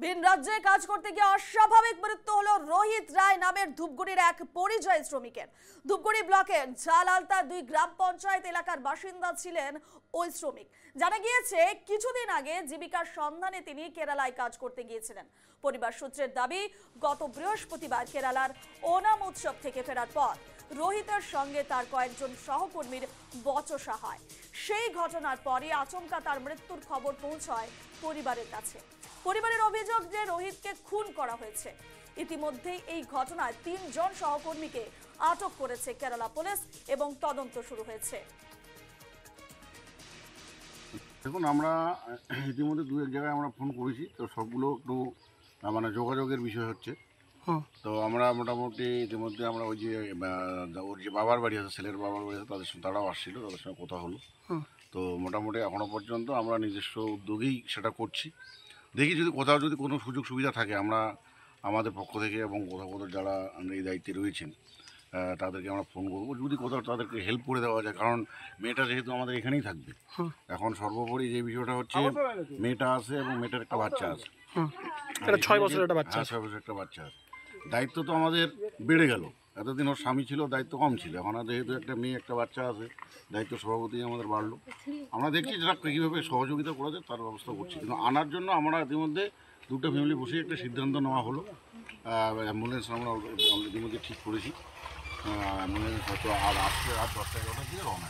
ভিন রাজ্যে কাজ করতে গিয়ে অস্বাভাবিক মৃত্যু হলো রোহিত রায় নামের ধূপগুড়ির এক পরিযায়ী শ্রমিকের। ধূপগুড়ি ব্লকের ঝালালতা 2 গ্রাম পঞ্চায়েত এলাকার বাসিন্দা ছিলেন ওই শ্রমিক। জানা গিয়েছে কিছুদিন আগে জীবিকার সন্ধানে তিনি কেরালায় কাজ করতে গিয়েছিলেন। পরিবার সূত্রের দাবি, গত বৃহস্পতিবার কেরালার ওনাম উৎসব থেকে ফেরার পর রোহিতের সঙ্গে তার কয়েকজন সহকর্মীর বচসা হয়। সেই ঘটনার পরে আচমকা তার মৃত্যুর খবর পৌঁছায় পরিবারের কাছে। পরিবারের অভিযোগ যে রোহিতকে খুন করা হয়েছে। ইতিমধ্যেই এই ঘটনায় 3 জন সহকর্মীকে আটক করেছে কেরালা পুলিশ এবং তদন্ত শুরু হয়েছে। দেখুন, আমরা ইতিমধ্যে 2-1 জায়গায় আমরা ফোন করেছি, তো সবগুলো একটু মানে যোগাযোগের বিষয় হচ্ছে। তো আমরা মোটামুটি ইতিমধ্যে আমরা ওই যে ওর যে বাবার বাড়ি আছে, ছেলের বাবার বাড়ি আছে, তাদের সঙ্গে তারাও আসছিল, তাদের সঙ্গে কথা হলো। তো মোটামুটি এখনও পর্যন্ত আমরা নিজস্ব উদ্যোগেই সেটা করছি। দেখি যদি কোথাও যদি কোনো সুযোগ সুবিধা থাকে, আমরা আমাদের পক্ষ থেকে এবং কোথাও কোথাও যারা এই দায়িত্বে রয়েছেন তাদেরকে আমরা ফোন করবো, যদি কোথাও তাদেরকে হেল্প করে দেওয়া যায়। কারণ মেয়েটা যেহেতু আমাদের এখানেই থাকবে, এখন সর্বোপরি যে বিষয়টা হচ্ছে মেয়েটা আছে এবং মেয়েটার একটা বাচ্চা আছে। 6 বছরের একটা বাচ্চা। 6 বছরের একটা বাচ্চা আছে। দায়িত্ব তো আমাদের বেড়ে গেল। এতদিন ওর স্বামী ছিল, দায়িত্ব কম ছিল। এখন আর যেহেতু একটা মেয়ে একটা বাচ্চা আছে, দায়িত্ব স্বভাবতই আমাদের বাড়লো। আমরা দেখছি যেটা কীভাবে সহযোগিতা করা যায় তার ব্যবস্থা করছি। কিন্তু আনার জন্য আমরা ইতিমধ্যে 2টা ফ্যামিলি বসে একটা সিদ্ধান্ত নেওয়া হলো। অ্যাম্বুলেন্স আমরা ইতিমধ্যে ঠিক করেছি। অ্যাম্বুলেন্স হয়তো আর আসলে রাত 10-11টার দিকে রওনা।